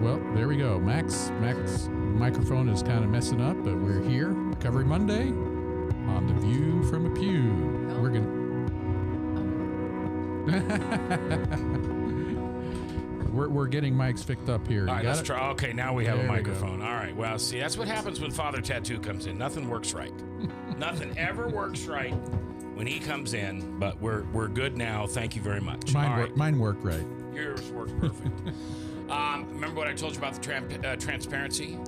Well, there we go. Mac's microphone is kind of messing up, but we're here. Recovery Monday on The View from a Pew. Oh. We're going We're getting mics fixed up here. All right, let's try. Okay, now we have There a we microphone. All right. Well, see, that's what happens when Father Tattoo comes in. Nothing works right. Nothing ever works right when he comes in, but we're good now. Thank you very much. Mine worked right. Yours worked perfect. Remember what I told you about the transparency?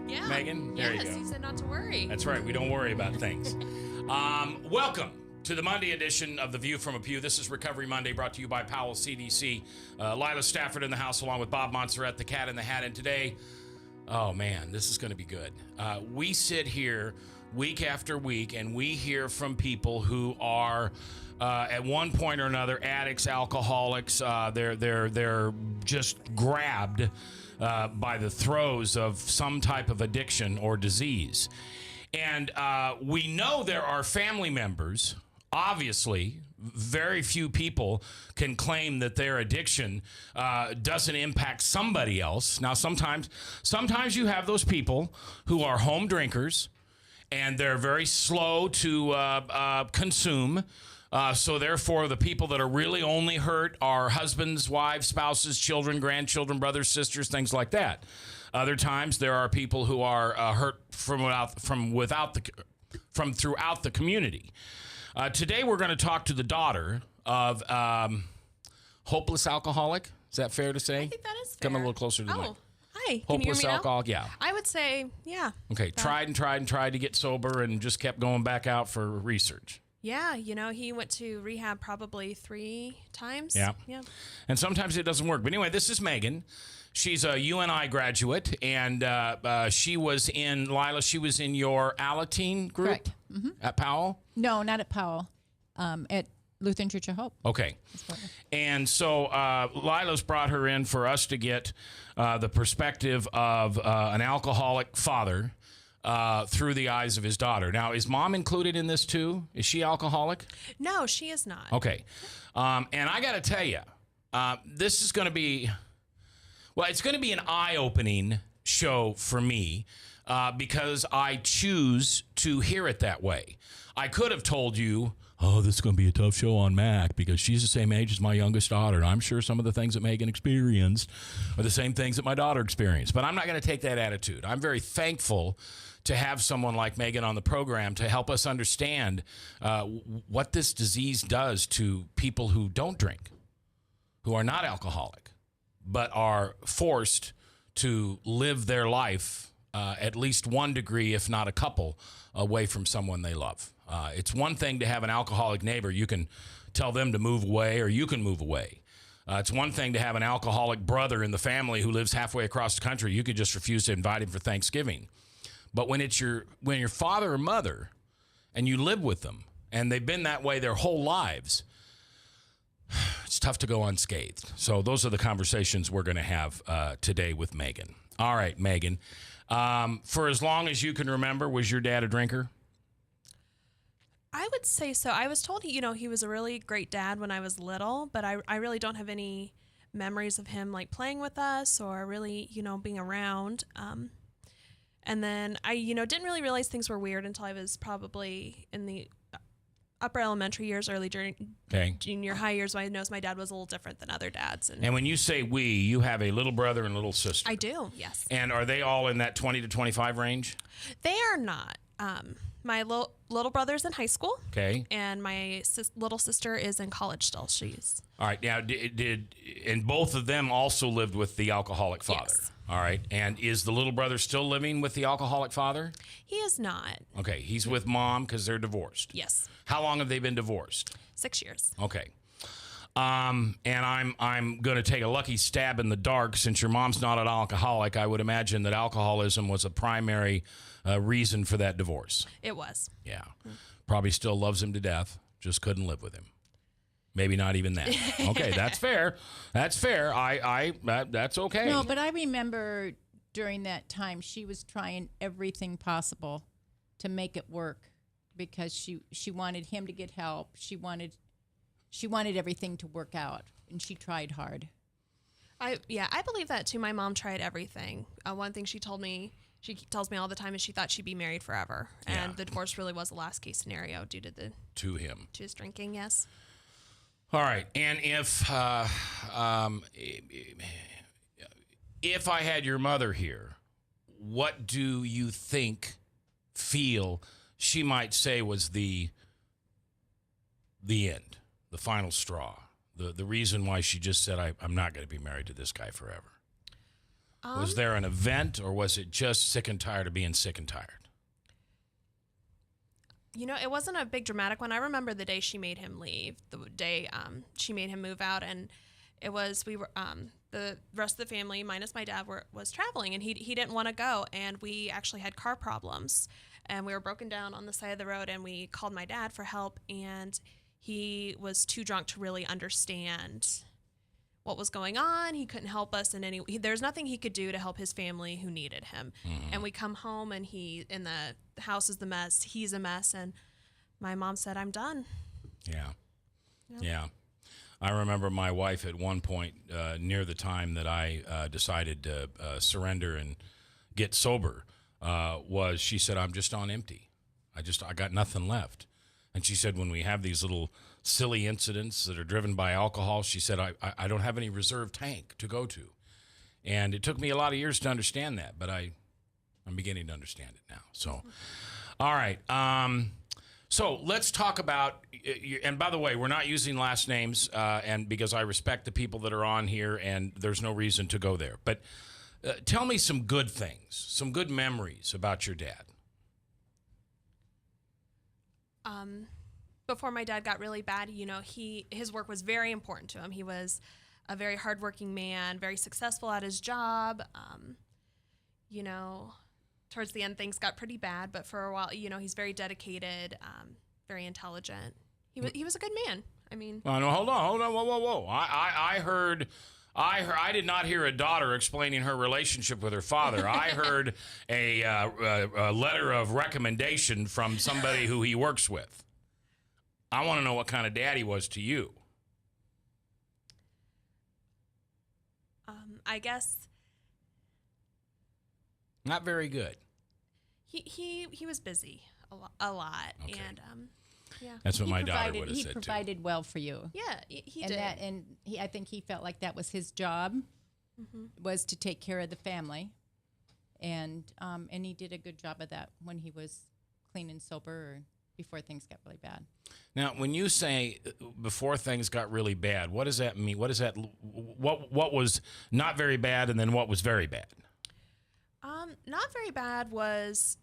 Yeah. Megan? There you go. You said not to worry. That's right. We don't worry about things. Welcome to the Monday edition of The View from a Pew. This is Recovery Monday, brought to you by Powell CDC. Lila Stafford in the house, along with Bob Montserrat, the cat in the hat. And today, oh man, this is going to be good. We sit here week after week, and we hear from people who are at one point or another addicts, alcoholics. They're just grabbed by the throes of some type of addiction or disease. And we know there are family members. Obviously, very few people can claim that their addiction doesn't impact somebody else. Now, sometimes you have those people who are home drinkers, and they're very slow to consume. So therefore, the people that are really only hurt are husbands, wives, spouses, children, grandchildren, brothers, sisters, things like that. Other times, there are people who are hurt from throughout the community. Today, we're going to talk to the daughter of hopeless alcoholic. Is that fair to say? I think that is fair. Come a little closer to the mic. Hi. Can Hopeless you hear me now? alcoholic, yeah. I would say, yeah. Okay, tried to get sober and just kept going back out for research. Yeah, he went to rehab probably 3 times. Yeah. Yeah. And sometimes it doesn't work. But anyway, this is Megan. She's a UNI graduate, and she was in your Alateen group. Correct. Mm-hmm. At Powell? No, not at Powell. At Lutheran Church of Hope. Okay. And so Lila's brought her in for us to get the perspective of an alcoholic father through the eyes of his daughter. Now, is mom included in this too? Is she alcoholic? No, she is not. Okay. And I got to tell you, this is going to be, it's going to be an eye-opening show for me because I choose to hear it that way. I could have told you, oh, this is going to be a tough show on Mac because she's the same age as my youngest daughter. And I'm sure some of the things that Megan experienced are the same things that my daughter experienced. But I'm not going to take that attitude. I'm very thankful to have someone like Megan on the program to help us understand what this disease does to people who don't drink, who are not alcoholic, but are forced to live their life at least one degree, if not a couple, away from someone they love. It's one thing to have an alcoholic neighbor. You can tell them to move away, or you can move away. It's one thing to have an alcoholic brother in the family who lives halfway across the country. You could just refuse to invite him for Thanksgiving. But when your father or mother, and you live with them, and they've been that way their whole lives, it's tough to go unscathed. So those are the conversations we're going to have today with Megan. All right, Megan. For as long as you can remember, was your dad a drinker? I would say so. I was told, he was a really great dad when I was little, but I really don't have any memories of him like playing with us or really, being around. And then I, didn't really realize things were weird until I was probably in the upper elementary years, early junior high years, when I noticed my dad was a little different than other dads. And when you say we, you have a little brother and little sister. I do, yes. And are they all in that 20 to 25 range? They are not. My little brother's in high school. Okay. And my little sister is in college still. She's... All right. Now, and both of them also lived with the alcoholic father? Yes. All right. And is the little brother still living with the alcoholic father? He is not. Okay. He's with mom because they're divorced? Yes. How long have they been divorced? 6 years. Okay. And I'm going to take a lucky stab in the dark. Since your mom's not an alcoholic, I would imagine that alcoholism was a primary reason for that divorce. It was. Yeah. Probably still loves him to death. Just couldn't live with him. Maybe not even that. Okay, that's fair. That's fair. That's okay. No, but I remember during that time she was trying everything possible to make it work because she wanted him to get help. She wanted everything to work out, and she tried hard. I believe that too. My mom tried everything. One thing she tells me all the time is she thought she'd be married forever, and Yeah. the divorce really was the last case scenario due to To him. to his drinking. Yes. All right. And if I had your mother here, what do you feel she might say was the end, the final straw, the reason why she just said, I'm not going to be married to this guy forever? Was there an event, or was it just sick and tired of being sick and tired? It wasn't a big dramatic one. I remember the day she made him leave, the day she made him move out, and it was we were the rest of the family minus my dad was traveling, and he didn't want to go, and we actually had car problems, and we were broken down on the side of the road, and we called my dad for help, and he was too drunk to really understand what was going on. He couldn't help us in any. There's nothing he could do to help his family who needed him. Mm-hmm. And we come home, and the house is the mess. He's a mess, and my mom said, "I'm done." Yeah. Yep. Yeah. I remember my wife at one point near the time that I decided to surrender and get sober she said, I'm just on empty. I got nothing left. And she said, when we have these little silly incidents that are driven by alcohol, she said, I don't have any reserve tank to go to. And it took me a lot of years to understand that, but I'm beginning to understand it now. So, all right. So let's talk about, and by the way, we're not using last names, and because I respect the people that are on here, and there's no reason to go there. But tell me some good things, some good memories about your dad. Before my dad got really bad, his work was very important to him. He was a very hardworking man, very successful at his job. Towards the end, things got pretty bad, but for a while, he's very dedicated, very intelligent. He was a good man. I mean, Oh, no, hold on, whoa. I did not hear a daughter explaining her relationship with her father. I heard a letter of recommendation from somebody who he works with. I want to know what kind of dad he was to you. I guess Not very good. he was busy a lot, Okay. and yeah. That's what He my daughter provided- would have He said too. provided well for you. Yeah, he and did. I think he felt like that was his job, was to take care of the family, and he did a good job of that when he was clean and sober, or before things got really bad. Now, when you say before things got really bad, what does that mean? What was not very bad, and then what was very bad? Not very bad was,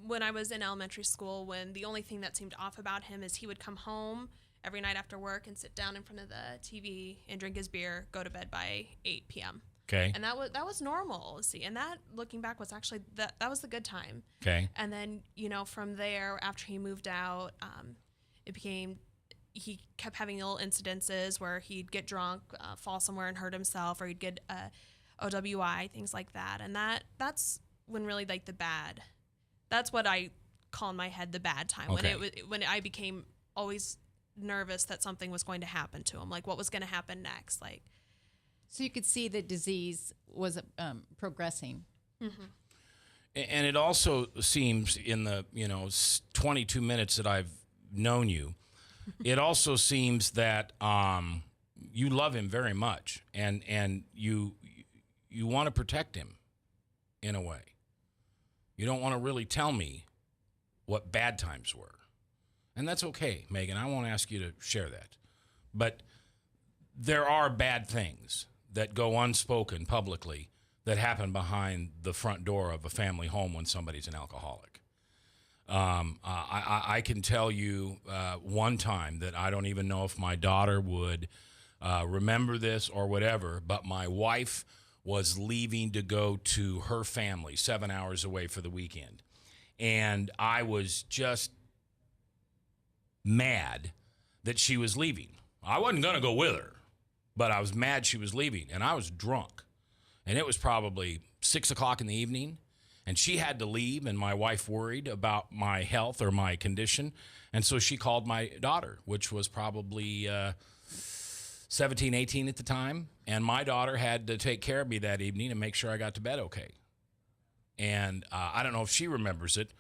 when I was in elementary school, when the only thing that seemed off about him is he would come home every night after work and sit down in front of the TV and drink his beer, go to bed by 8 p.m. Okay. And that was normal. See, and that, looking back, was actually that was the good time. Okay. And then, from there, after he moved out, he kept having little incidences where he'd get drunk, fall somewhere and hurt himself, or he'd get OWI, things like that. And that's when really that's what I call in my head the bad time. Okay. When I became always nervous that something was going to happen to him, like what was going to happen next. Like, So you could see the disease was progressing. And it also seems in the 22 minutes that I've known you, it also seems that you love him very much, and you want to protect him in a way. You don't want to really tell me what bad times were, and that's okay, Megan. I won't ask you to share that, but there are bad things that go unspoken publicly that happen behind the front door of a family home when somebody's an alcoholic. I can tell you one time that I don't even know if my daughter would remember this or whatever, but my wife was leaving to go to her family 7 hours away for the weekend. And I was just mad that she was leaving. I wasn't going to go with her, but I was mad she was leaving, and I was drunk. And it was probably 6 o'clock in the evening, and she had to leave, and my wife worried about my health or my condition. And so she called my daughter, which was probably 17, 18 at the time, and my daughter had to take care of me that evening and make sure I got to bed okay. And I don't know if she remembers it,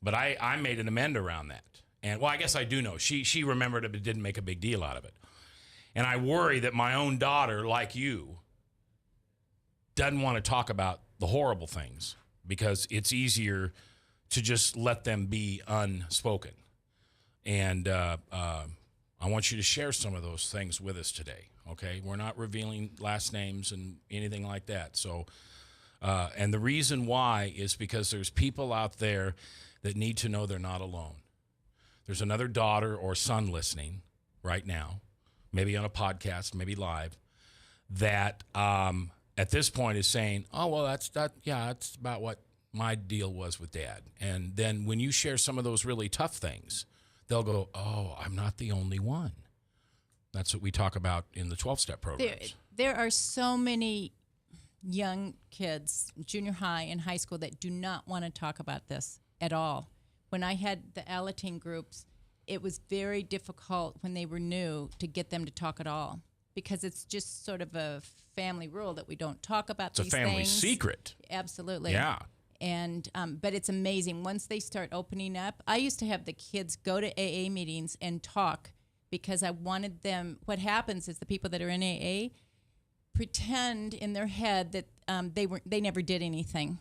but I made an amend around that. And, well, I guess I do know. She remembered it but didn't make a big deal out of it. And I worry that my own daughter, like you, doesn't want to talk about the horrible things because it's easier to just let them be unspoken. And I want you to share some of those things with us today, okay? We're not revealing last names and anything like that. So, and the reason why is because there's people out there that need to know they're not alone. There's another daughter or son listening right now, maybe on a podcast, maybe live, that at this point is saying, oh, well, that's about what my deal was with Dad. And then when you share some of those really tough things, they'll go, oh, I'm not the only one. That's what we talk about in the 12-step programs. There are so many young kids, junior high and high school, that do not want to talk about this at all. When I had the Alateen groups, it was very difficult when they were new to get them to talk at all because it's just sort of a family rule that we don't talk about these things. It's a family secret. Absolutely. Yeah. And but it's amazing. Once they start opening up, I used to have the kids go to AA meetings and talk because I wanted them. What happens is the people that are in AA pretend in their head that they never did anything,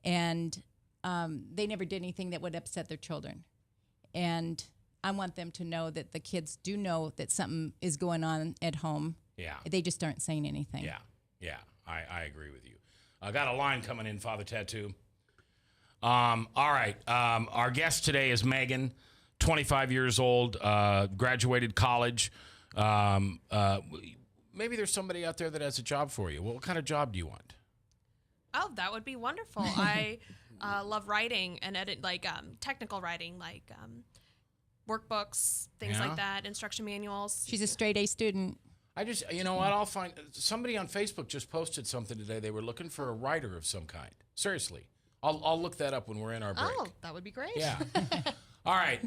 and they never did anything that would upset their children. And I want them to know that the kids do know that something is going on at home. Yeah. They just aren't saying anything. Yeah. I agree with you. I got a line coming in, Father Tattoo. All right. Our guest today is Megan, 25 years old, graduated college. Maybe there's somebody out there that has a job for you. What kind of job do you want? Oh, that would be wonderful. I love writing and edit, like technical writing, like workbooks, things like that, instruction manuals. She's a straight A student. I just, you know what, I'll find, somebody on Facebook just posted something today. They were looking for a writer of some kind. Seriously. I'll look that up when we're in our break. Oh, that would be great. Yeah. All right.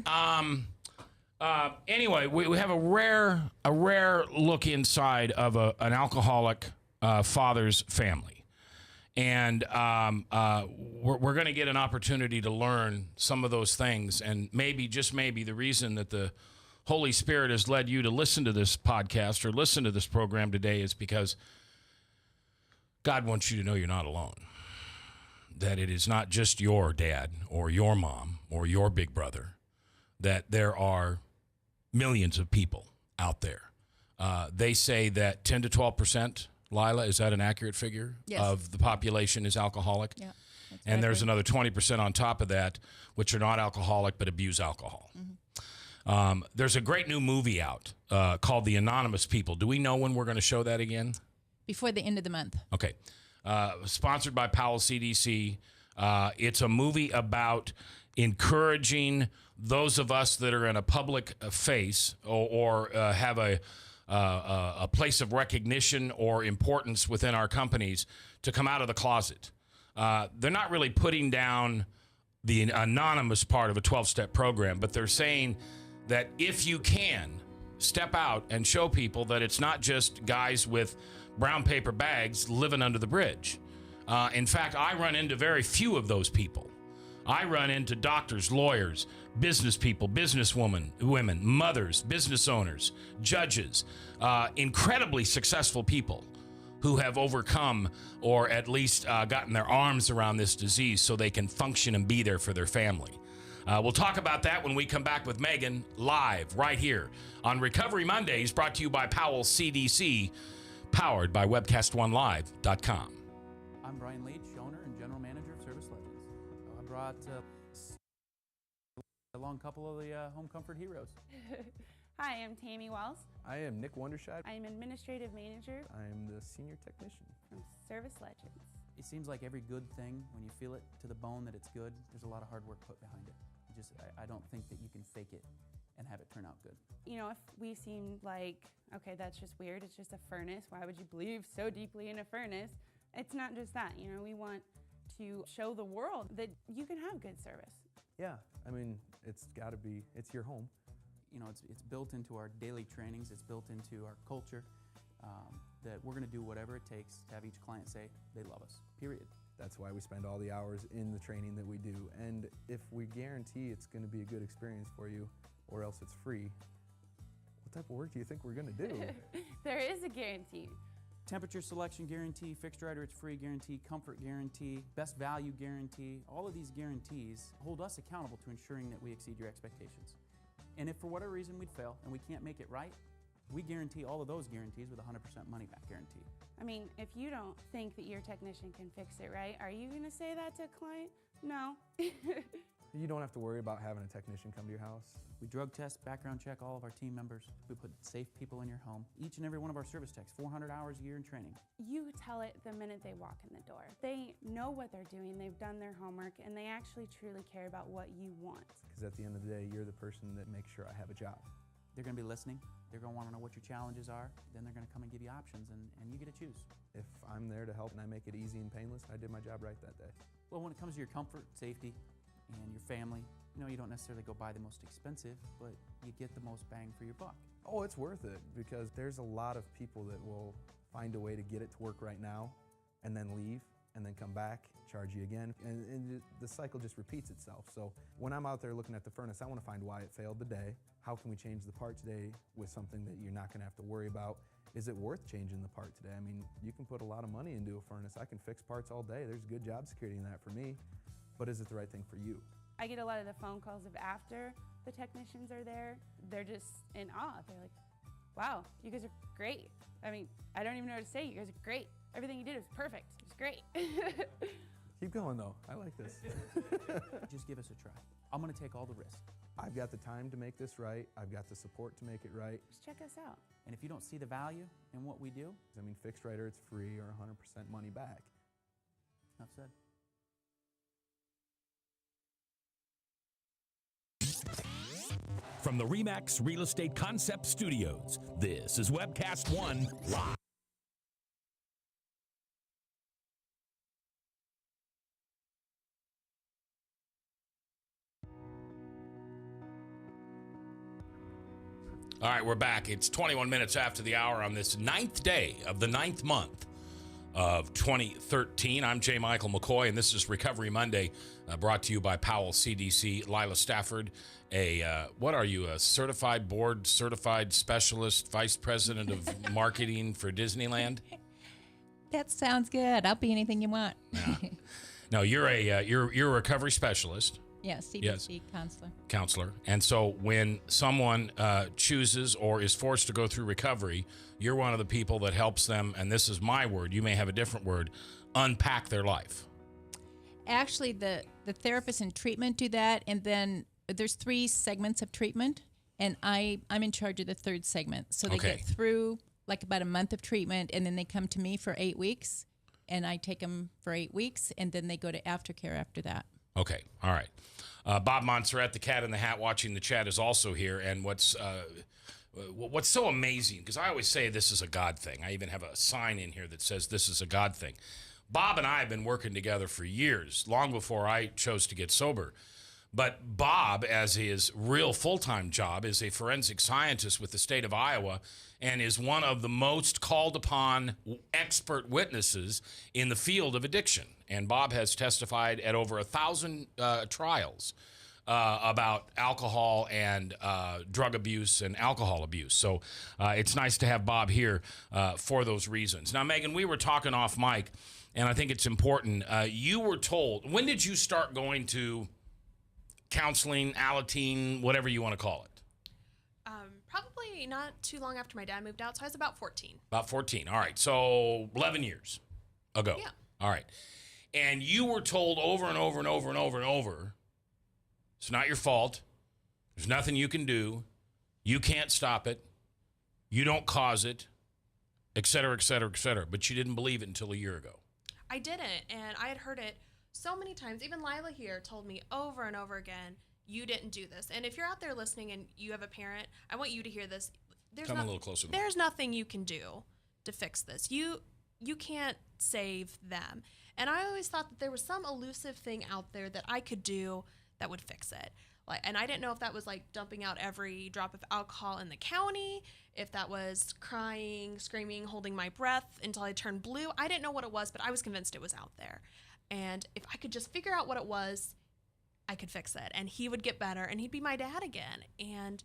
Anyway, we have a rare look inside of an alcoholic father's family. And we're going to get an opportunity to learn some of those things. And maybe, just maybe, the reason that the Holy Spirit has led you to listen to this podcast or listen to this program today is because God wants you to know you're not alone. That it is not just your dad or your mom or your big brother. That there are millions of people out there. They say that 10 to 12%, Lila, is that an accurate figure? Yes. Of the population is alcoholic? Yeah. And there's another 20% on top of that, which are not alcoholic but abuse alcohol. Mm-hmm. There's a great new movie out called The Anonymous People. Do we know when we're going to show that again? Before the end of the month. Okay. Sponsored by Powell CDC. It's a movie about encouraging those of us that are in a public face or have a place of recognition or importance within our companies to come out of the closet. They're not really putting down the anonymous part of a 12-step program, but they're saying that if you can, step out and show people that it's not just guys with brown paper bags living under the bridge. In fact, I run into very few of those people. I run into doctors, lawyers, business people, businesswomen, women, mothers, business owners, judges, incredibly successful people who have overcome or at least gotten their arms around this disease so they can function and be there for their family. We'll talk about that when we come back with Megan live right here on Recovery Mondays, brought to you by Powell CDC, powered by WebcastOneLive.com. I'm Brian Leach, owner and general manager of Service Legends. I brought along a couple of the home comfort heroes. Hi, I'm Tammy Wells. I am Nick Wondershad. I am administrative manager I am the senior technician. from Service Legends. It seems like every good thing, when you feel it to the bone that it's good, there's a lot of hard work put behind it. I don't think that you can fake it and have it turn out good. You know, if we seemed like, okay, that's just weird, it's just a furnace, why would you believe so deeply in a furnace? It's not just that, you know, we want to show the world that you can have good service. Yeah, I mean, it's your home. You know, it's built into our daily trainings. It's built into our culture that we're going to do whatever it takes to have each client say they love us, period. That's why we spend all the hours in the training that we do. And if we guarantee it's going to be a good experience for you, or else it's free, what type of work do you think we're going to do? There is a guarantee. Temperature selection guarantee, fixed rider it's free guarantee, comfort guarantee, best value guarantee. All of these guarantees hold us accountable to ensuring that we exceed your expectations. And if for whatever reason we'd fail and we can't make it right, we guarantee all of those guarantees with a 100% money back guarantee. I mean, if you don't think that your technician can fix it right, are you going to say that to a client? No. You don't have to worry about having a technician come to your house. We drug test, background check all of our team members. We put safe people in your home. Each and every one of our service techs, 400 hours a year in training. You tell it the minute they walk in the door. They know what they're doing, they've done their homework, and they actually truly care about what you want. Because at the end of the day, you're the person that makes sure I have a job. They're going to be listening. They're going to want to know what your challenges are. Then they're going to come and give you options, and you get to choose. If I'm there to help and I make it easy and painless, I did my job right that day. Well, when it comes to your comfort, safety, and your family, you know, you don't necessarily go buy the most expensive, but you get the most bang for your buck. Oh, it's worth it, because there's a lot of people that will find a way to get it to work right now and then leave and then come back, charge you again, and the cycle just repeats itself. So when I'm out there looking at the furnace, I want to find why it failed today. How can we change the part today with something that you're not going to have to worry about? Is it worth changing the part today? I mean, you can put a lot of money into a furnace. I can fix parts all day. There's good job security in that for me, but is it the right thing for you? I get a lot of the phone calls of after the technicians are there. They're just in awe. They're like, wow, you guys are great. I mean, I don't even know what to say. You guys are great. Everything you did was perfect. It was great. Keep going though, I like this. Just give us a try. I'm going to take all the risk. I've got the time to make this right. I've got the support to make it right. Just check us out. And if you don't see the value in what we do, I mean, fixed rider, it's free or 100% money back. enough said. From the RE/MAX Real Estate Concept Studios, this is Webcast One Live. All right, we're back. It's 21 minutes after the hour on this 9th day of the 9th month of 2013. I'm J. Michael McCoy, and this is Recovery Monday, brought to you by Powell CDC. Lila Stafford, what are you, a certified specialist, vice president of marketing for Disneyland? That sounds good. I'll be anything you want. Yeah. No, you're a recovery specialist. Yes, CDC Yes. counselor. And so when someone chooses or is forced to go through recovery, you're one of the people that helps them, and this is my word, you may have a different word, unpack their life. Actually, the therapist in treatment do that, and then there's 3 segments of treatment, and I'm in charge of the 3rd segment. So they Okay. get through like about a month of treatment, and then they come to me for 8 weeks, and I take them for 8 weeks, and then they go to aftercare after that. Okay, all right. Bob Montserrat, the cat in the hat watching the chat, is also here. And what's so amazing, because I always say this is a God thing. I even have a sign in here that says this is a God thing. Bob and I have been working together for years, long before I chose to get sober. But Bob, as his real full-time job, is a forensic scientist with the state of Iowa and is one of the most called upon expert witnesses in the field of addiction. And Bob has testified at over 1,000 trials about alcohol and drug abuse and alcohol abuse. So it's nice to have Bob here for those reasons. Now, Megan, we were talking off mic, and I think it's important. You were told, when did you start going to counseling, Alateen, whatever you want to call it? Probably not too long after my dad moved out, so I was about 14. About 14. All right. So 11 years ago. Yeah. All right. And you were told over and over and over and over and over, it's not your fault. There's nothing you can do. You can't stop it. You don't cause it, et cetera, et cetera, et cetera. But you didn't believe it until a year ago. I didn't, and I had heard it so many times. Even Lila here told me over and over again, you didn't do this. And if you're out there listening and you have a parent, I want you to hear this. Come a little closer. There's nothing you can do to fix this. You can't save them. And I always thought that there was some elusive thing out there that I could do that would fix it. And I didn't know if that was like dumping out every drop of alcohol in the county, if that was crying, screaming, holding my breath until I turned blue. I didn't know what it was, but I was convinced it was out there. And if I could just figure out what it was, I could fix it. And he would get better and he'd be my dad again. And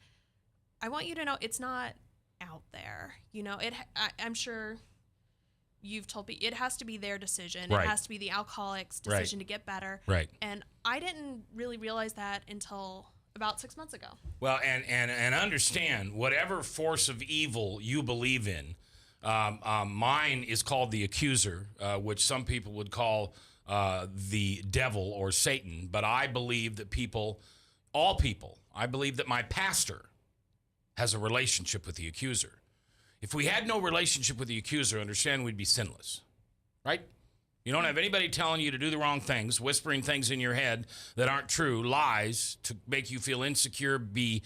I want you to know it's not out there. You know, I'm sure you've told me it has to be their decision. Right. It has to be the alcoholic's decision to get better. Right. And I didn't really realize that until about 6 months ago. Well, and understand, whatever force of evil you believe in, mine is called the accuser, which some people would call the devil or Satan. But I believe that all people, I believe that my pastor has a relationship with the accuser. If we had no relationship with the accuser, understand we'd be sinless, right? You don't have anybody telling you to do the wrong things, whispering things in your head that aren't true, lies to make you feel insecure, betrayed,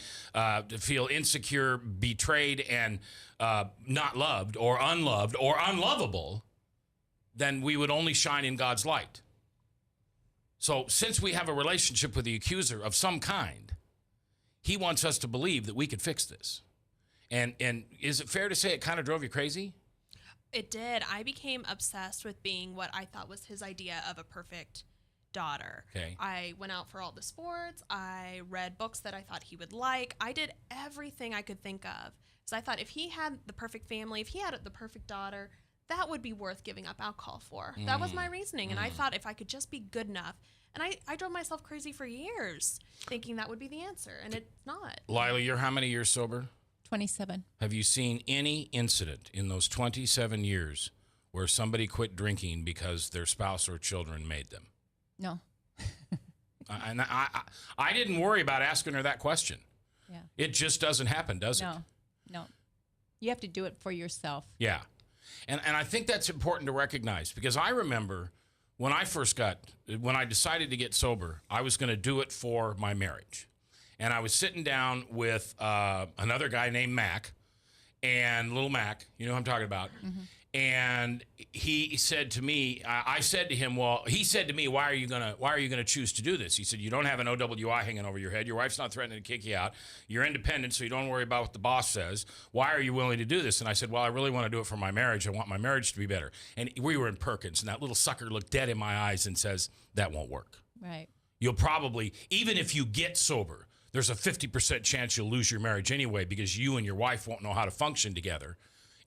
and not loved or unlovable. Then we would only shine in God's light. So since we have a relationship with the accuser of some kind, he wants us to believe that we could fix this. And is it fair to say it kind of drove you crazy? It did. I became obsessed with being what I thought was his idea of a perfect daughter. Okay. I went out for all the sports. I read books that I thought he would like. I did everything I could think of. So I thought if he had the perfect family, if he had the perfect daughter, that would be worth giving up alcohol for. That was my reasoning. And I thought if I could just be good enough. And I drove myself crazy for years thinking that would be the answer. And it's not. Lila, you're how many years sober? 27. Have you seen any incident in those 27 years where somebody quit drinking because their spouse or children made them? No. And I didn't worry about asking her that question. Yeah. It just doesn't happen, does it? No. You have to do it for yourself. Yeah. And I think that's important to recognize, because I remember when I decided to get sober, I was going to do it for my marriage. And I was sitting down with another guy named Mac, and little Mac, you know who I'm talking about. Mm-hmm. And he said to me, I said to him, well, he said to me, why are you gonna choose to do this? He said, you don't have an OWI hanging over your head. Your wife's not threatening to kick you out. You're independent, so you don't worry about what the boss says. Why are you willing to do this? And I said, well, I really want to do it for my marriage. I want my marriage to be better. And we were in Perkins, and that little sucker looked dead in my eyes and says, that won't work. Right. You'll probably, even if you get sober, there's a 50% chance you'll lose your marriage anyway, because you and your wife won't know how to function together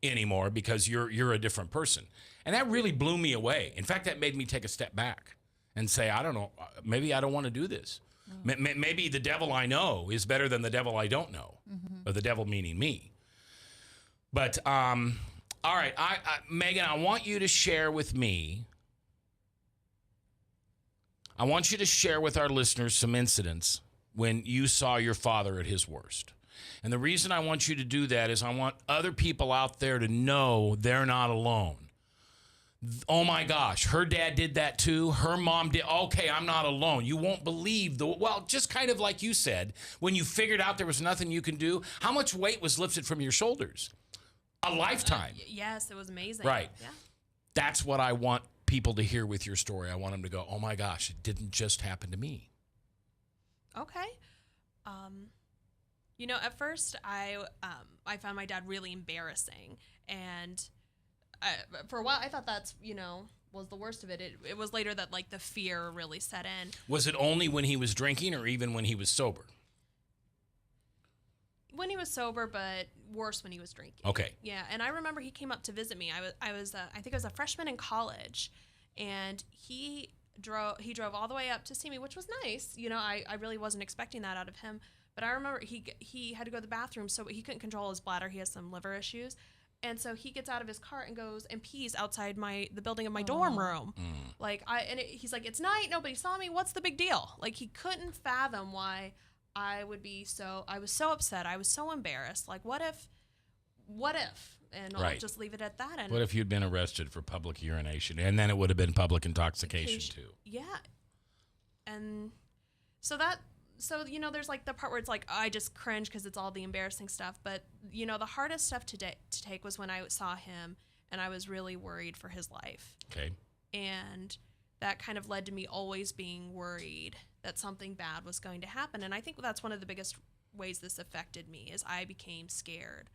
anymore because you're a different person. And that really blew me away. In fact, that made me take a step back and say, I don't know, maybe I don't want to do this. Maybe the devil I know is better than the devil I don't know, or the devil meaning me. But, all right, Megan, I want you to share with me, I want you to share with our listeners some incidents when you saw your father at his worst. And the reason I want you to do that is I want other people out there to know they're not alone. Oh my gosh, her dad did that too. Her mom did. Okay, I'm not alone. You won't believe just kind of like you said, when you figured out there was nothing you can do, how much weight was lifted from your shoulders? A lifetime. Yes, it was amazing. Right. Yeah. That's what I want people to hear with your story. I want them to go, oh my gosh, it didn't just happen to me. Okay. You know, at first I found my dad really embarrassing, and for a while I thought that's, was the worst of it. It was later that like the fear really set in. Was it only when he was drinking or even when he was sober? When he was sober, but worse when he was drinking. Okay. Yeah, and I remember he came up to visit me. I think I was a freshman in college, and he drove all the way up to see me, which was nice. I really wasn't expecting that out of him. But I remember he had to go to the bathroom, so he couldn't control his bladder. He has some liver issues. And so he gets out of his car and goes and pees outside the building of my dorm room. He's like, it's night, nobody saw me. What's the big deal? Like, he couldn't fathom why I was so upset. I was so embarrassed. Like, what if? And I'll just leave it at that. And what if you'd been arrested for public urination? And then it would have been public intoxication too. Yeah. And so there's like the part where it's like, I just cringe because it's all the embarrassing stuff. But, the hardest stuff to take was when I saw him and I was really worried for his life. Okay. And that kind of led to me always being worried that something bad was going to happen. And I think that's one of the biggest ways this affected me is I became scared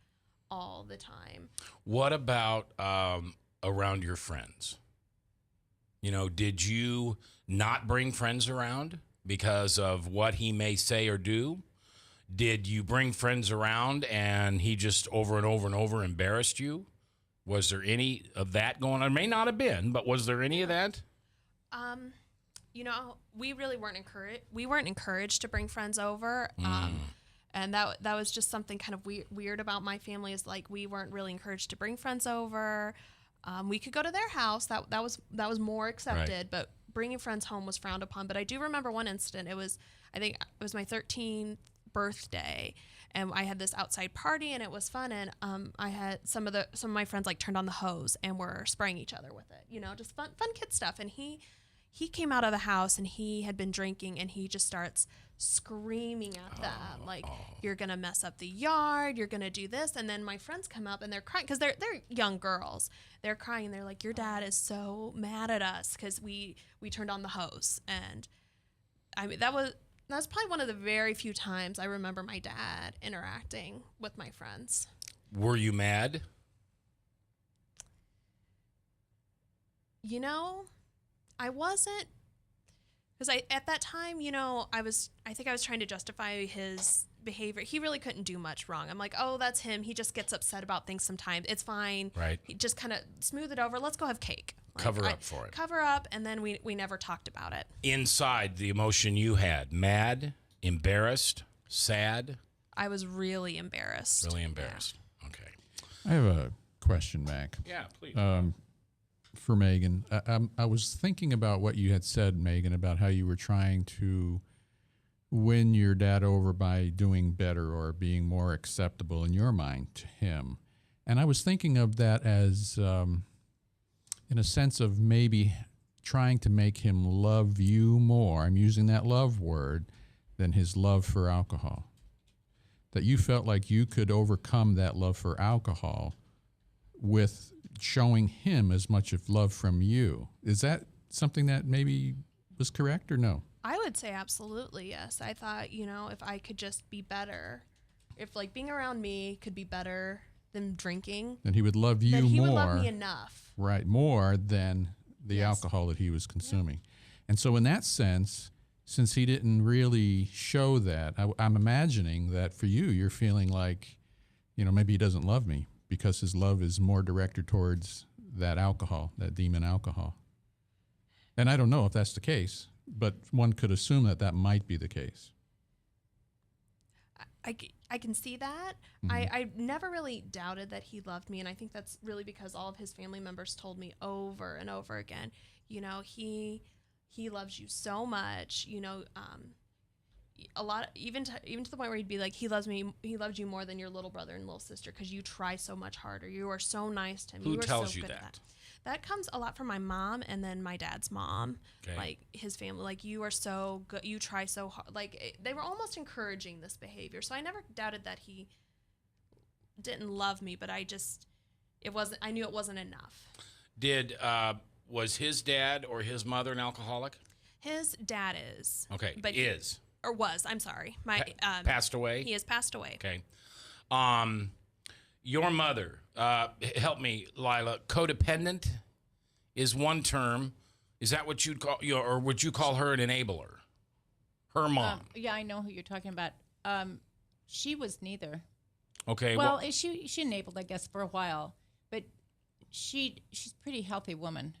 all the time. What about around your friends? You know, did you not bring friends around because of what he may say or do? Did you bring friends around and he just over and over and over embarrassed you? Was there any of that going on? It may not have been, but was there any of that? You know, we really weren't encouraged. We weren't encouraged to bring friends over. And that was just something kind of weird about my family is like we weren't really encouraged to bring friends over. We could go to their house. That was more accepted, Right. but bringing friends home was frowned upon. But I do remember one incident. I think it was my 13th birthday, and I had this outside party, and it was fun. And I had some of my friends like turned on the hose and were spraying each other with it. You know, just fun kid stuff. And he came out of the house and he had been drinking, and he just starts screaming at them like, you're gonna mess up the yard, you're gonna do this. And then my friends come up and they're crying because they're young girls. They're crying and they're like, your dad is so mad at us because we turned on the hose. And I mean, that was probably one of the very few times I remember my dad interacting with my friends. Were you mad? You know, I wasn't, because at that time, you know, I think I was trying to justify his behavior. He really couldn't do much wrong. I'm like, oh, that's him. He just gets upset about things sometimes. It's fine. Right. He just kind of smooth it over. Let's go have cake. Cover up for it. Cover up, and then we never talked about it. Inside, the emotion you had, mad, embarrassed, sad? I was really embarrassed. Really embarrassed. Okay. I have a question, Mac. Yeah, please. For Megan. I was thinking about what you had said, Megan, about how you were trying to win your dad over by doing better or being more acceptable in your mind to him. And I was thinking of that as, in a sense of maybe trying to make him love you more. I'm using that love word than his love for alcohol. That you felt like you could overcome that love for alcohol with showing him as much of love from you. Is that something that maybe was correct or no? I would say absolutely, yes. I thought, you know, if I could just be better, if like being around me could be better than drinking, And he would love you then he more. would love me enough. Right, more than the Yes. alcohol that he was consuming. And so in that sense, since he didn't really show that, I'm imagining that for you, you're feeling like, you know, maybe he doesn't love me because his love is more directed towards that alcohol, that demon alcohol. And I don't know if that's the case, but one could assume that that might be the case. I can see that. I never really doubted that he loved me, and I think that's really because all of his family members told me over and over again, you know, he loves you so much, you know, a lot, even to the point where he'd be like, he loves you more than your little brother and little sister because you try so much harder. You are so nice to him. Who you are tells so you good that? at that. That comes a lot from my mom and then my dad's mom. Okay. Like his family, like you are so good. You try so hard. Like they were almost encouraging this behavior. So I never doubted that he didn't love me, but I knew it wasn't enough. Was his dad or his mother an alcoholic? His dad is. Okay, But was. I'm sorry. Passed away? He has passed away. Okay. Your mother, help me, Lila, codependent is one term. Is that what you'd call, or would you call her an enabler? Her mom. Yeah, I know who you're talking about. She was neither. Okay. Well, she enabled, I guess, for a while, but she's a pretty healthy woman,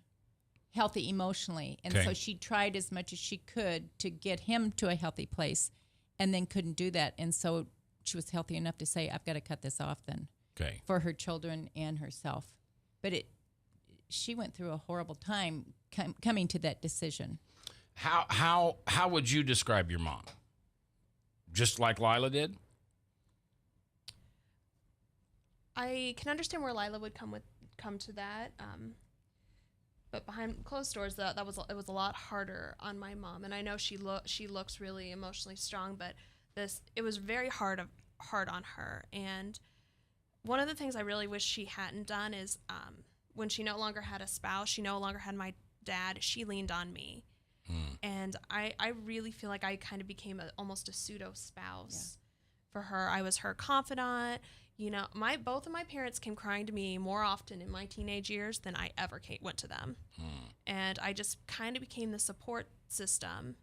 healthy emotionally, and Okay. so she tried as much as she could to get him to a healthy place, and then couldn't do that, and so she was healthy enough to say, "I've got to cut this off then." Okay. For her children and herself, but she went through a horrible time coming to that decision. How would you describe your mom? Just like Lila did? I can understand where Lila would come to that, but behind closed doors, it was a lot harder on my mom. And I know she looks really emotionally strong, but it was very hard on her. And one of the things I really wish she hadn't done is when she no longer had a spouse, she no longer had my dad, she leaned on me. And I really feel like I kind of became almost a pseudo spouse for her. I was her confidant. You know, both of my parents came crying to me more often in my teenage years than I ever went to them. And I just kind of became the support system.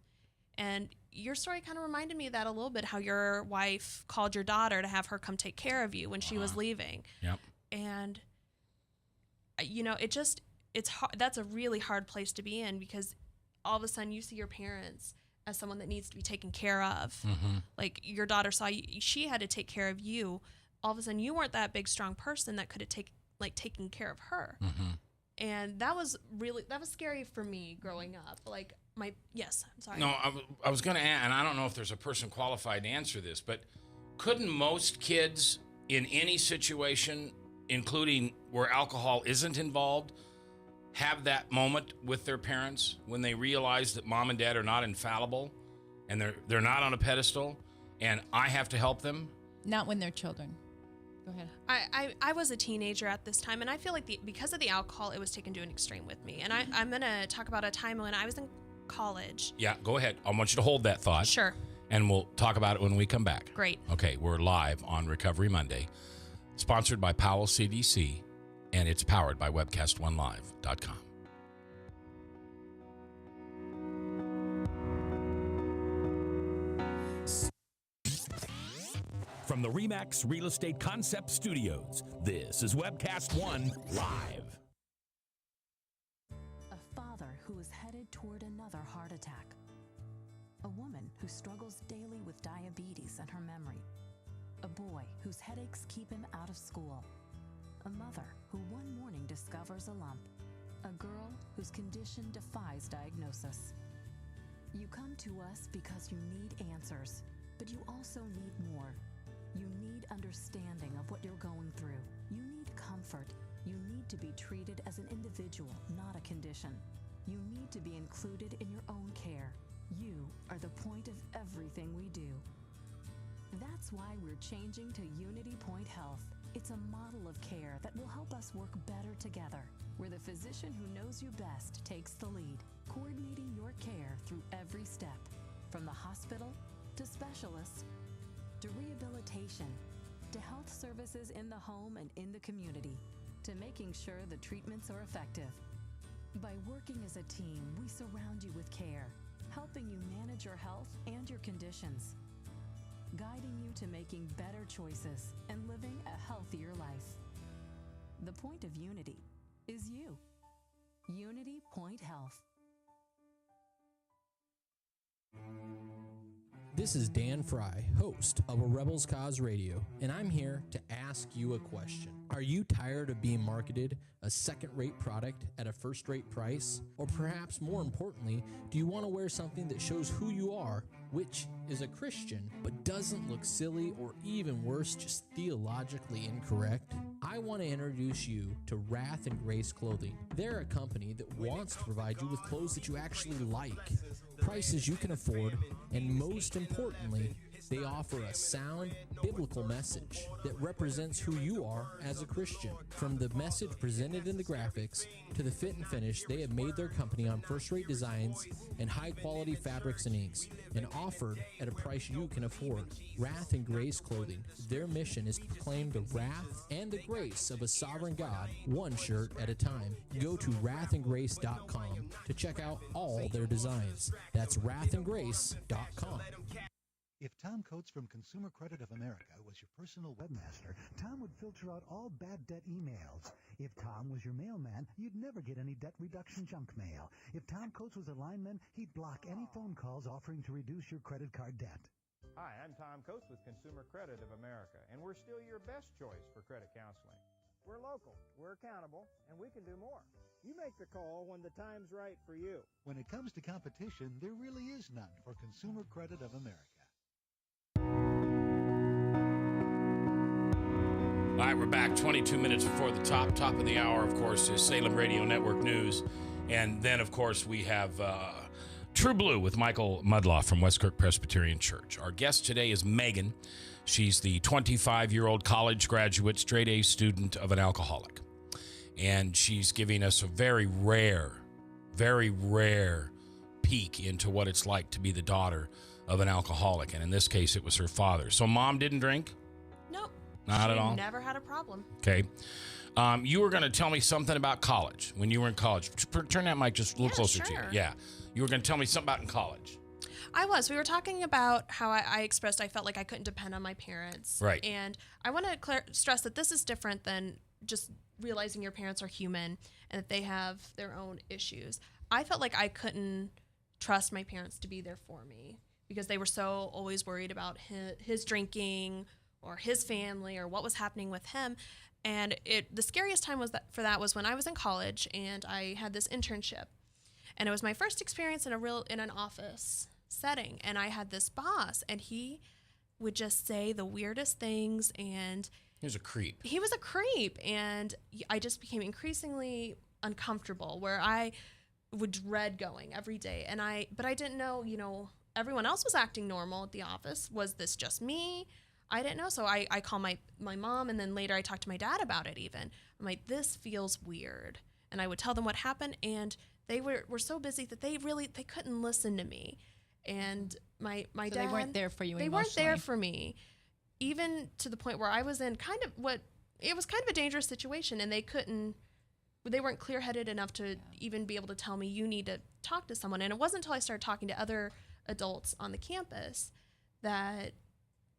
And your story kind of reminded me of that a little bit, how your wife called your daughter to have her come take care of you when she was leaving. Yep. And, you know, it's hard. That's a really hard place to be in, because all of a sudden you see your parents as someone that needs to be taken care of. Like your daughter saw you, she had to take care of you. All of a sudden you weren't that big, strong person that could have taken care of her. And that was scary for me growing up. Like I'm sorry. No, I was going to add, and I don't know if there's a person qualified to answer this, but couldn't most kids in any situation, including where alcohol isn't involved, have that moment with their parents when they realize that mom and dad are not infallible and they're not on a pedestal and I have to help them? Not when they're children. Go ahead. I was a teenager at this time, and I feel like because of the alcohol, it was taken to an extreme with me. And I'm going to talk about a time when I was in college. Yeah, go ahead. I want you to hold that thought. Sure. And we'll talk about it when we come back. Great. Okay, we're live on Recovery Monday, sponsored by Powell CDC, and it's powered by webcast1live.com. From the RE/MAX Real Estate Concept Studios, this is Webcast One Live. A father who is headed toward another heart attack. A woman who struggles daily with diabetes and her memory. A boy whose headaches keep him out of school. A mother who one morning discovers a lump. A girl whose condition defies diagnosis. You come to us because you need answers, but you also need more. You need understanding of what you're going through. You need comfort. You need to be treated as an individual, not a condition. You need to be included in your own care. You are the point of everything we do. That's why we're changing to Unity Point Health. It's a model of care that will help us work better together, where the physician who knows you best takes the lead, coordinating your care through every step, from the hospital to specialists, to rehabilitation, to health services in the home and in the community, to making sure the treatments are effective. By working as a team, we surround you with care, helping you manage your health and your conditions, guiding you to making better choices and living a healthier life. The point of Unity is you. Unity Point Health. This is Dan Fry, host of A Rebels Cause Radio, and I'm here to ask you a question. Are you tired of being marketed a second-rate product at a first-rate price? Or perhaps more importantly, do you want to wear something that shows who you are, which is a Christian, but doesn't look silly or even worse, just theologically incorrect? I want to introduce you to Wrath and Grace Clothing. They're a company that wants to provide you with clothes that you actually like, prices you can afford, and most importantly, they offer a sound, biblical message that represents who you are as a Christian. From the message presented in the graphics to the fit and finish, they have made their company on first-rate designs and high-quality fabrics and inks, and offered at a price you can afford. Wrath and Grace Clothing. Their mission is to proclaim the wrath and the grace of a sovereign God, one shirt at a time. Go to wrathandgrace.com to check out all their designs. That's wrathandgrace.com. If Tom Coates from Consumer Credit of America was your personal webmaster, Tom would filter out all bad debt emails. If Tom was your mailman, you'd never get any debt reduction junk mail. If Tom Coates was a lineman, he'd block any phone calls offering to reduce your credit card debt. Hi, I'm Tom Coates with Consumer Credit of America, and we're still your best choice for credit counseling. We're local, we're accountable, and we can do more. You make the call when the time's right for you. When it comes to competition, there really is none for Consumer Credit of America. All right, we're back 22 minutes before the top of the hour, of course, is Salem Radio Network News. And then, of course, we have True Blue with Michael Mudloff from Westkirk Presbyterian Church. Our guest today is Megan. She's the 25-year-old college graduate, straight-A student of an alcoholic. And she's giving us a very rare peek into what it's like to be the daughter of an alcoholic. And in this case, it was her father. So mom didn't drink? Nope. Not at all? Never had a problem. Okay. You were going to tell me something about college when you were in college. Turn that mic just a little closer to you. sure. Yeah. You were going to tell me something about in college. We were talking about how I expressed I felt like I couldn't depend on my parents. Right. And I want to stress that this is different than just realizing your parents are human and that they have their own issues. I felt like I couldn't trust my parents to be there for me because they were so always worried about his drinking or his family or what was happening with him. And the scariest time was was when I was in college and I had this internship. And it was my first experience in an office setting. And I had this boss, and he would just say the weirdest things. And he was a creep. He was a creep. And I just became increasingly uncomfortable, where I would dread going every day. But I didn't know, everyone else was acting normal at the office. Was this just me? I didn't know. So I called my mom, and then later I talked to my dad about it even. I'm like, this feels weird. And I would tell them what happened, and they were so busy that they couldn't listen to me. And my dad, they weren't there for you They emotionally. weren't there for me, even to the point where I was in it was kind of a dangerous situation, and they weren't clear-headed enough to even be able to tell me, you need to talk to someone. And it wasn't until I started talking to other adults on the campus that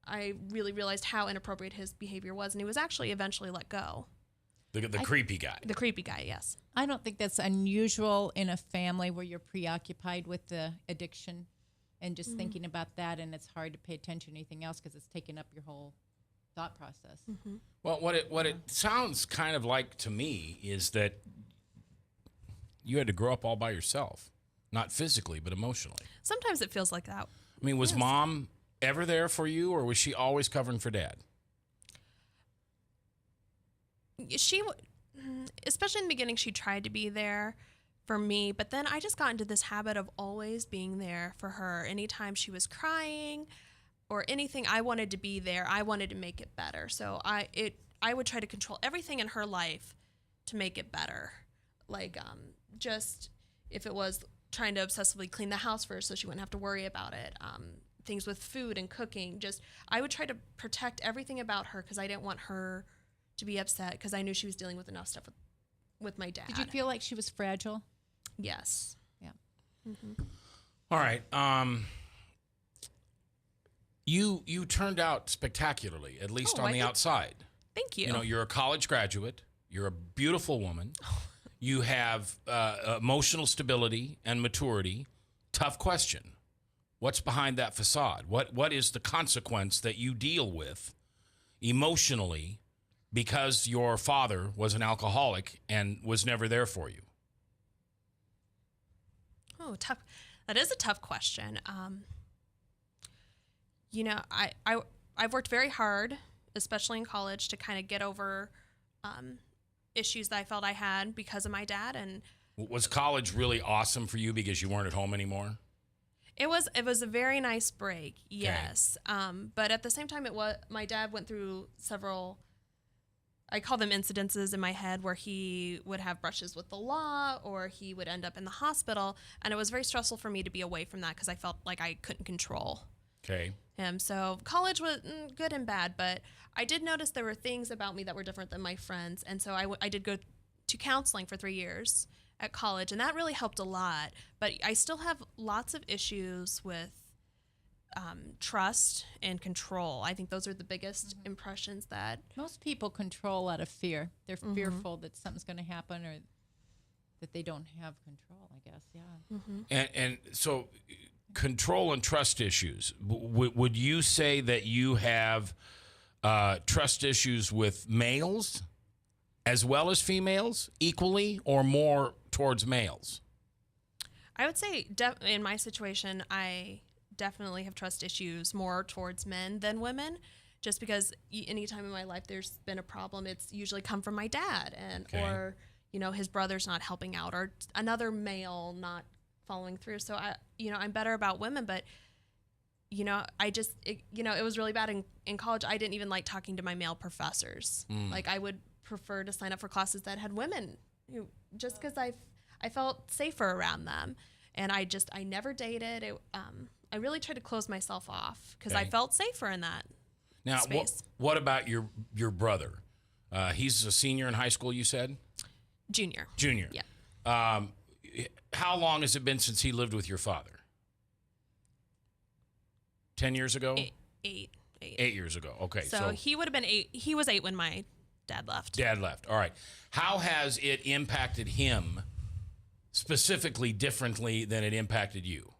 I really realized how inappropriate his behavior was, and he was actually eventually let go. The creepy guy. The creepy guy, yes. I don't think that's unusual in a family where you're preoccupied with the addiction and just thinking about that, and it's hard to pay attention to anything else because it's taking up your whole thought process. Mm-hmm. Well, what it sounds kind of like to me is that you had to grow up all by yourself, not physically, but emotionally. Sometimes it feels like that. I mean, was Yes. mom ever there for you, or was she always covering for dad? Especially in the beginning, she tried to be there for me, but then I just got into this habit of always being there for her. Anytime she was crying or anything, I wanted to be there. I wanted to make it better. So I would try to control everything in her life to make it better. Like just if it was trying to obsessively clean the house first so she wouldn't have to worry about it. Things with food and cooking. I would try to protect everything about her because I didn't want her to be upset because I knew she was dealing with enough stuff with my dad. Did you feel like she was fragile? Yes. Yeah. Mm-hmm. All right. You turned out spectacularly, at least on the outside. Thank you. You know, you're a college graduate. You're a beautiful woman. You have emotional stability and maturity. Tough question. What's behind that facade? What is the consequence that you deal with emotionally because your father was an alcoholic and was never there for you? Oh, tough. That is a tough question. I've worked very hard, especially in college, to kind of get over issues that I felt I had because of my dad. And was college really awesome for you because you weren't at home anymore? It was a very nice break, yes. But at the same time, my dad went through several, I call them incidences in my head, where he would have brushes with the law or he would end up in the hospital. And it was very stressful for me to be away from that because I felt like I couldn't control him. So college was good and bad, but I did notice there were things about me that were different than my friends. And so I did go to counseling for 3 years at college, and that really helped a lot. But I still have lots of issues with trust and control. I think those are the biggest impressions that most people control out of fear. They're fearful that something's going to happen or that they don't have control, I guess. Yeah. And so control and trust issues. Would you say that you have trust issues with males as well as females equally, or more towards males? I would say in my situation, I definitely have trust issues more towards men than women, just because any time in my life there's been a problem, it's usually come from my dad or his brother's not helping out or another male not following through. So I'm better about women, but it was really bad in college. I didn't even like talking to my male professors. Like I would prefer to sign up for classes that had women, just because I felt safer around them. And I never dated. I really tried to close myself off because I Okay. felt safer in that Now, space. what about your brother? He's a senior in high school, you said? Junior. Junior. Yeah. How long has it been since he lived with your father? 10 years ago? Eight. 8 years ago. Okay. So he would have been 8. He was 8 when my dad left. Dad left. All right. How has it impacted him specifically differently than it impacted you?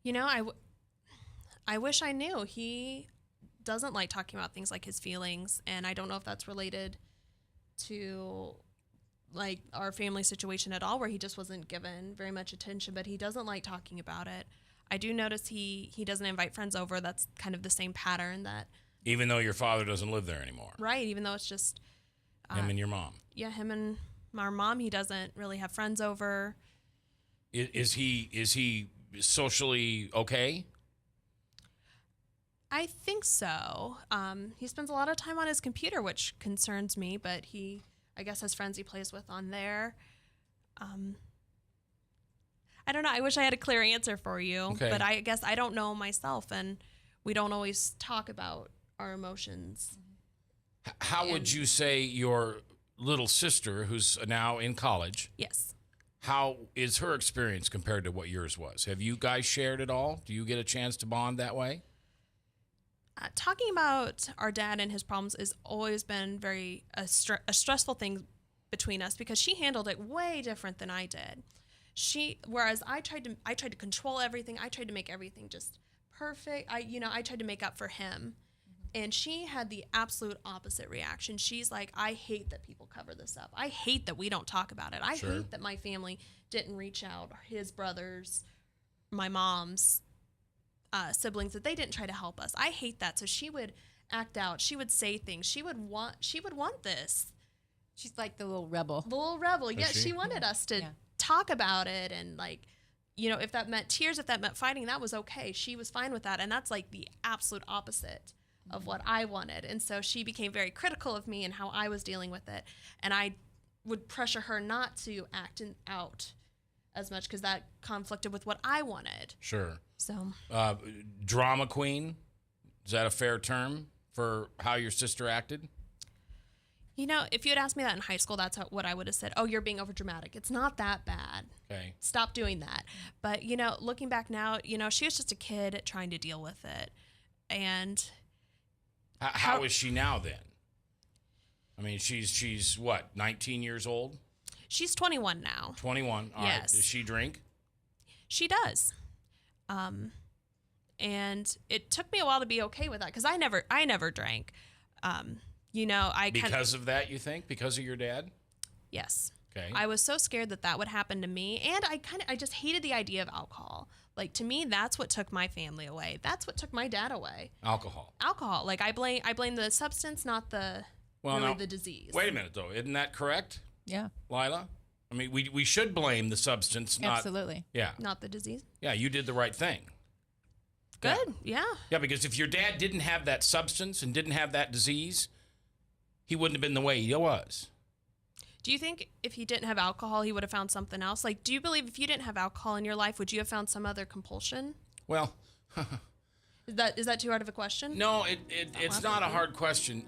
You know, I wish I knew. He doesn't like talking about things like his feelings, and I don't know if that's related to like our family situation at all, where he just wasn't given very much attention, but he doesn't like talking about it. I do notice he doesn't invite friends over. That's kind of the same pattern that. Even though your father doesn't live there anymore. Right, even though it's just Him and your mom. Yeah, him and our mom. He doesn't really have friends over. Is he socially okay? I think so. He spends a lot of time on his computer, which concerns me, but he, I guess, has friends he plays with on there. I don't know. I wish I had a clear answer for you, Okay. but I guess I don't know myself, and we don't always talk about our emotions. How would you say your little sister, who's now in college, Yes. how is her experience compared to what yours was? Have you guys shared at all? Do you get a chance to bond that way? Talking about our dad and his problems has always been a stressful thing between us because she handled it way different than I did. Whereas I tried to control everything. I tried to make everything just perfect. I tried to make up for him. And she had the absolute opposite reaction. She's like, I hate that people cover this up. I hate that we don't talk about it. I Sure. hate that my family didn't reach out, his brothers, my mom's siblings, that they didn't try to help us. I hate that. So she would act out. She would say things. She would want this. She's like the little rebel. The little rebel. Yeah, she? she wanted us to talk about it, and like, if that meant tears, if that meant fighting, that was okay. She was fine with that. And that's like the absolute opposite of what I wanted. And so she became very critical of me and how I was dealing with it. And I would pressure her not to act out as much because that conflicted with what I wanted. Sure. So Drama queen, is that a fair term for how your sister acted? if you had asked me that in high school, that's what I would have said. Oh, you're being overdramatic. It's not that bad. Okay. Stop doing that. But, looking back now, she was just a kid trying to deal with it. And How is she now then? I mean, she's what, 19 years old? she's 21 now. 21. All right. Yes. Does she drink? She does. And it took me a while to be okay with that because I never drank. Because of that, you think? Because of your dad? Yes. Okay. I was so scared that would happen to me, and I just hated the idea of alcohol. Like, to me, that's what took my family away. That's what took my dad away. Alcohol. Like, I blame the substance, not the disease. Wait a minute, though. Isn't that correct, Yeah, Lila? I mean, we should blame the substance, not... absolutely. Yeah. Not the disease. Yeah, you did the right thing. Good. Yeah. Yeah, because if your dad didn't have that substance and didn't have that disease, he wouldn't have been the way he was. Do you think if he didn't have alcohol, he would have found something else? Like, do you believe if you didn't have alcohol in your life, would you have found some other compulsion? Well... Is that too hard of a question? No, it's not a hard question.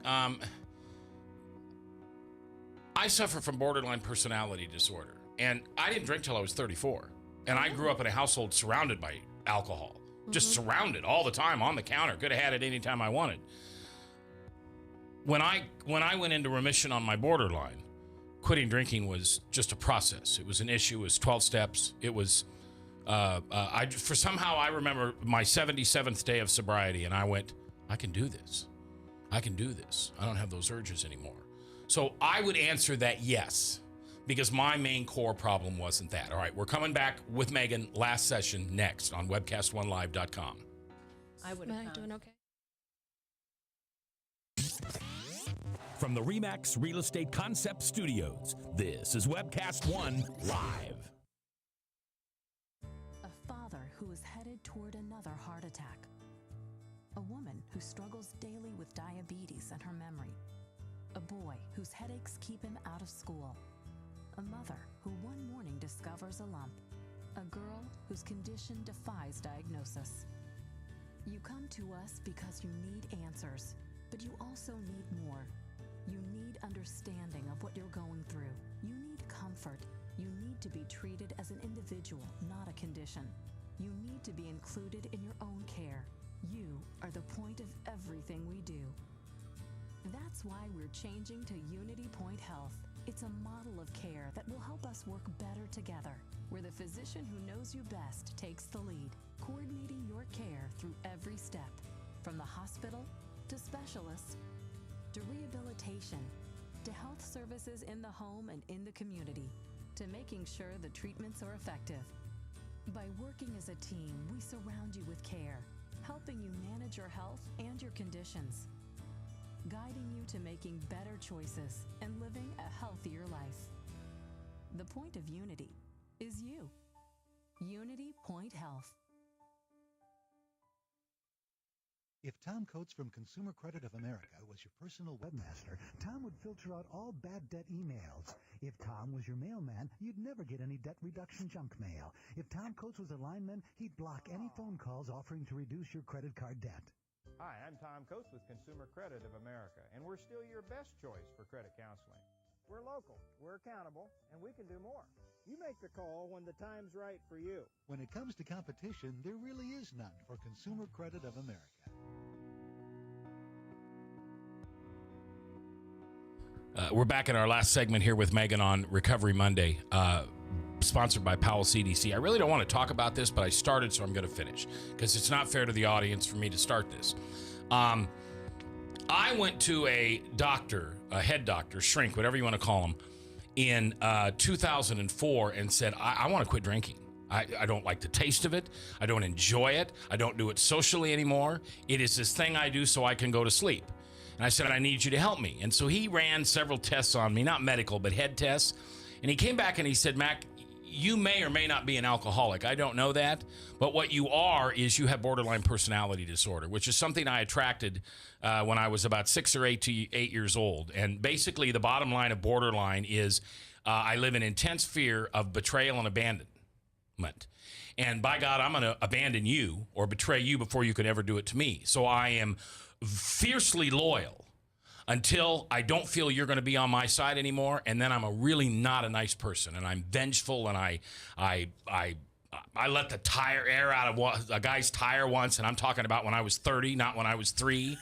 I suffer from borderline personality disorder, and I didn't drink till I was 34. And I grew up in a household surrounded by alcohol, just surrounded all the time on the counter. Could have had it anytime I wanted. When I went into remission on my borderline, quitting drinking was just a process. It was an issue. It was 12 steps. It was. I remember my 77th day of sobriety, and I went, I can do this. I can do this. I don't have those urges anymore. So I would answer that yes, because my main core problem wasn't that. All right, we're coming back with Megan, last session next on webcast1live.com. I would Am have I doing okay? From the RE/MAX Real Estate Concept Studios, this is Webcast One Live. A father who is headed toward another heart attack. A woman who struggles daily with diabetes and her memory. A boy whose headaches keep him out of school. A mother who one morning discovers a lump, a girl whose condition defies diagnosis. You come to us because you need answers, but you also need more. You need understanding of what you're going through. You need comfort. You need to be treated as an individual, not a condition. You need to be included in your own care. You are the point of everything we do. That's why we're changing to Unity Point Health. It's a model of care that will help us work better together, where the physician who knows you best takes the lead, coordinating your care through every step, from the hospital to specialists to rehabilitation to health services in the home and in the community, to making sure the treatments are effective. By working as a team, we surround you with care, helping you manage your health and your conditions, guiding you to making better choices and living a healthier life. The point of Unity is you. Unity Point Health. If Tom Coates from Consumer Credit of America was your personal webmaster, Tom would filter out all bad debt emails. If Tom was your mailman, you'd never get any debt reduction junk mail. If Tom Coates was a lineman, he'd block any phone calls offering to reduce your credit card debt. Hi, I'm Tom Coates with Consumer Credit of America, and we're still your best choice for credit counseling. We're local, we're accountable, and we can do more. You make the call when the time's right for you. When it comes to competition, there really is none for Consumer Credit of America. We're back in our last segment here with Megan on Recovery Monday, sponsored by Powell CDC. I really don't want to talk about this, but I started, so I'm going to finish because it's not fair to the audience for me to start this. I went to a doctor, a head doctor, shrink, whatever you want to call him, in 2004 and said, I want to quit drinking. I don't like the taste of it. I don't enjoy it. I don't do it socially anymore. It is this thing I do so I can go to sleep. And I said, I need you to help me. And so he ran several tests on me, not medical, but head tests. And he came back and he said, Mac, you may or may not be an alcoholic. I don't know that. But what you are is you have borderline personality disorder, which is something I attracted when I was about 6 or 8 years old. And basically the bottom line of borderline is I live in intense fear of betrayal and abandonment. And by God, I'm going to abandon you or betray you before you could ever do it to me. So I am fiercely loyal until I don't feel you're going to be on my side anymore, and then I'm really not a nice person, and I'm vengeful, and I let the tire air out of a guy's tire once, and I'm talking about when I was 30, not when I was 3.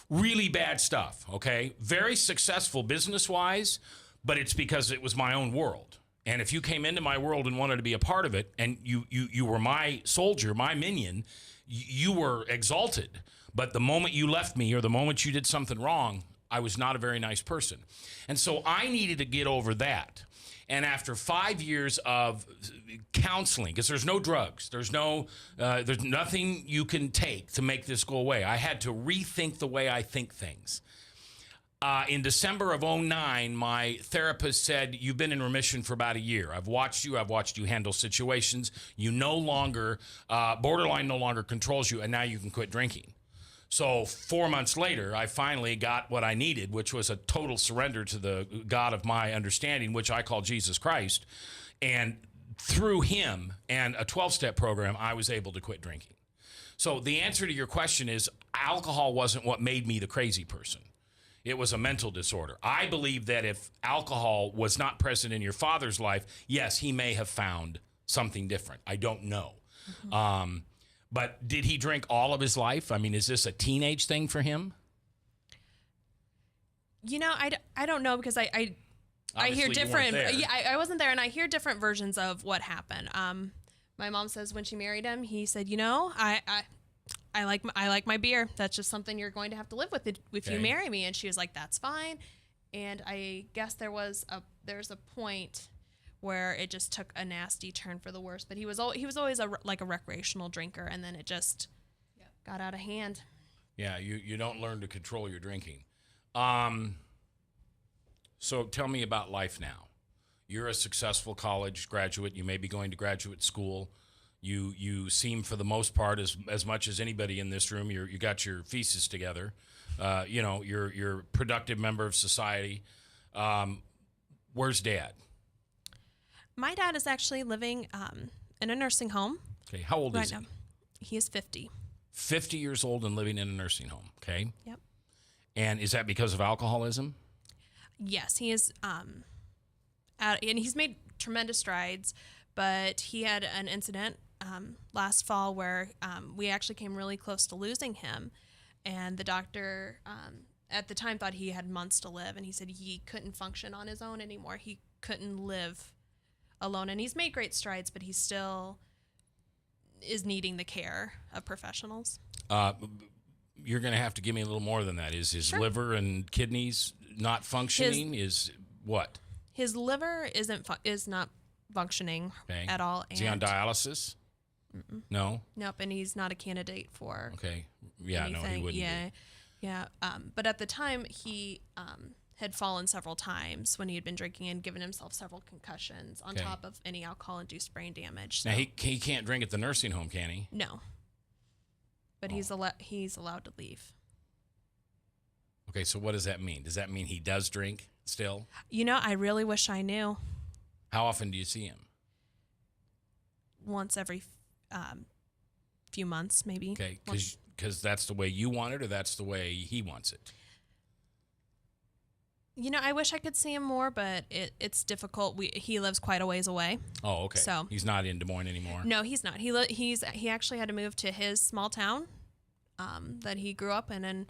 Really bad stuff, okay? Very successful business-wise, but it's because it was my own world. And if you came into my world and wanted to be a part of it, and you were my soldier, my minion, you were exalted. But the moment you left me or the moment you did something wrong, I was not a very nice person. And so I needed to get over that. And after 5 years of counseling, because there's no drugs, there's nothing you can take to make this go away. I had to rethink the way I think things. In December of 2009, my therapist said, you've been in remission for about a year. I've watched you handle situations. You no longer, borderline no longer controls you, and now you can quit drinking. So 4 months later, I finally got what I needed, which was a total surrender to the God of my understanding, which I call Jesus Christ. And through him and a 12-step program, I was able to quit drinking. So the answer to your question is alcohol wasn't what made me the crazy person. It was a mental disorder. I believe that if alcohol was not present in your father's life, yes, he may have found something different. I don't know. Mm-hmm. But did he drink all of his life? I mean, is this a teenage thing for him? You know, I don't know because I hear different. Yeah, I wasn't there, and I hear different versions of what happened. My mom says when she married him, he said, you know, I like my beer. That's just something you're going to have to live with if you marry me. And she was like, that's fine. And I guess there's a point where it just took a nasty turn for the worse. But he was always a recreational drinker, and then it just got out of hand. Yeah, you don't learn to control your drinking. So tell me about life now. You're a successful college graduate. You may be going to graduate school. You seem, for the most part, as much as anybody in this room, you got your thesis together. You're a productive member of society. Where's Dad? My dad is actually living in a nursing home. Okay, how old right is he? now. He is 50. 50 years old and living in a nursing home, okay? Yep. And is that because of alcoholism? Yes, he is. And he's made tremendous strides, but he had an incident last fall where we actually came really close to losing him. And the doctor at the time thought he had months to live, and he said he couldn't function on his own anymore. He couldn't live alone. And he's made great strides, but he still is needing the care of professionals. You're going to have to give me a little more than that. Is his liver and kidneys not functioning? Is what? His liver is not functioning at all. Is he on dialysis? No? Nope, and he's not a candidate for Okay. Yeah, anything. no, he wouldn't Yeah, be. yeah. But at the time, he had fallen several times when he had been drinking and given himself several concussions on Okay. top of any alcohol-induced brain damage. Now, So, he can't drink at the nursing home, can he? no. But he's allowed to leave. Okay, so what does that mean? Does that mean he does drink still? You know, I really wish I knew. How often do you see him? Once every few months, maybe. Okay, because that's the way you want it, or that's the way he wants it? You know, I wish I could see him more, but it's difficult. He lives quite a ways away. Oh, okay. So he's not in Des Moines anymore? no, he's not. He actually had to move to his small town that he grew up in, and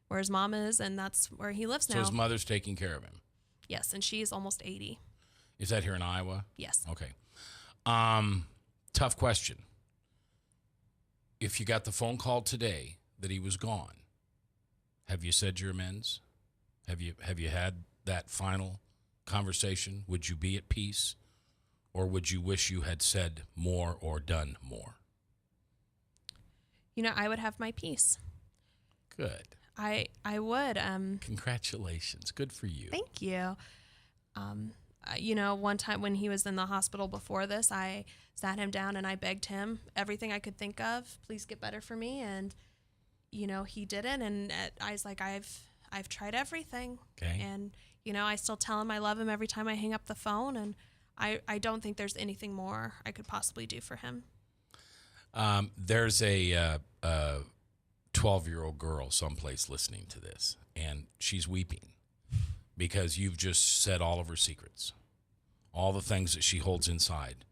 where his mom is, and that's where he lives now. So his mother's taking care of him? Yes, and she's almost 80. Is that here in Iowa? Yes. Okay. Tough question. If you got the phone call today that he was gone, have you said your amends? Have you had that final conversation? Would you be at peace, or would you wish you had said more or done more? You know, I would have my peace. Good. I would. Congratulations. Good for you. Thank you. You know, one time when he was in the hospital before this, I sat him down and I begged him everything I could think of, please get better for me. And, you know, he didn't. And I was like, I've tried everything. Okay. And, you know, I still tell him I love him every time I hang up the phone. And I don't think there's anything more I could possibly do for him. There's a 12-year-old girl someplace listening to this, and she's weeping because you've just said all of her secrets. All the things that she holds inside,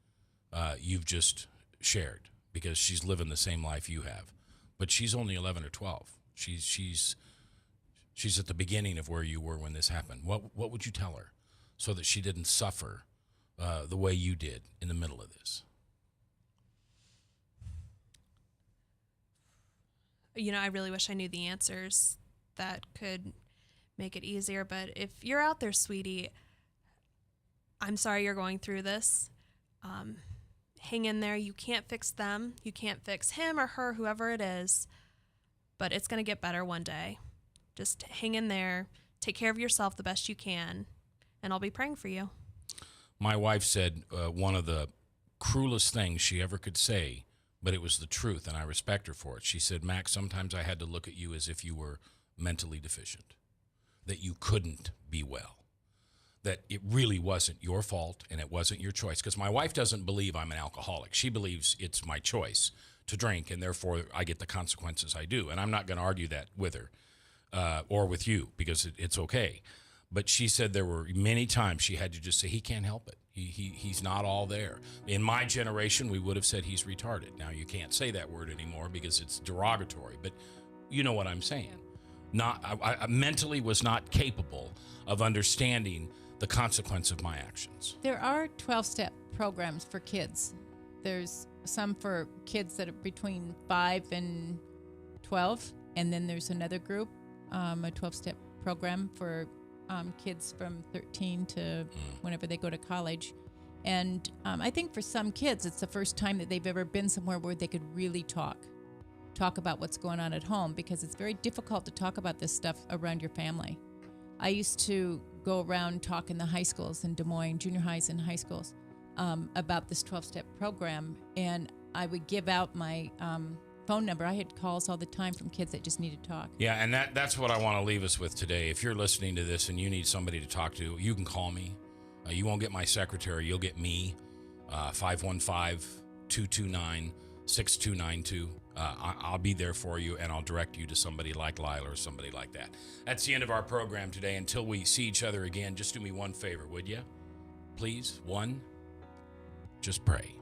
you've just shared because she's living the same life you have. But she's only 11 or 12. She's at the beginning of where you were when this happened. What would you tell her so that she didn't suffer the way you did in the middle of this? You know, I really wish I knew the answers that could make it easier. But if you're out there, sweetie, I'm sorry you're going through this. Hang in there. You can't fix them. You can't fix him or her, whoever it is. But it's going to get better one day. Just hang in there. Take care of yourself the best you can. And I'll be praying for you. My wife said one of the cruelest things she ever could say, but it was the truth, and I respect her for it. She said, Max, sometimes I had to look at you as if you were mentally deficient, that you couldn't be well, that it really wasn't your fault and it wasn't your choice. Because my wife doesn't believe I'm an alcoholic. She believes it's my choice to drink, and therefore I get the consequences I do. And I'm not going to argue that with her or with you because it's okay. But she said there were many times she had to just say, he can't help it. He's not all there. In my generation, we would have said he's retarded. Now, you can't say that word anymore because it's derogatory, but you know what I'm saying. I mentally was not capable of understanding the consequence of my actions. There are 12-step programs for kids. There's some for kids that are between 5 and 12, and then there's another group, a 12-step program for kids from 13 to whenever they go to college. And I think for some kids, it's the first time that they've ever been somewhere where they could really talk about what's going on at home, because it's very difficult to talk about this stuff around your family. I used to go around talking the high schools in Des Moines, junior highs and high schools, about this 12-step program, and I would give out my phone number. I had calls all the time from kids that just needed to talk. Yeah, and that's what I want to leave us with today. If you're listening to this and you need somebody to talk to, you can call me. You won't get my secretary. You'll get me, 515-229-6292. I'll be there for you, and I'll direct you to somebody like Lila or somebody like that. That's the end of our program today. Until we see each other again, just do me one favor, would you? Please, one, just pray.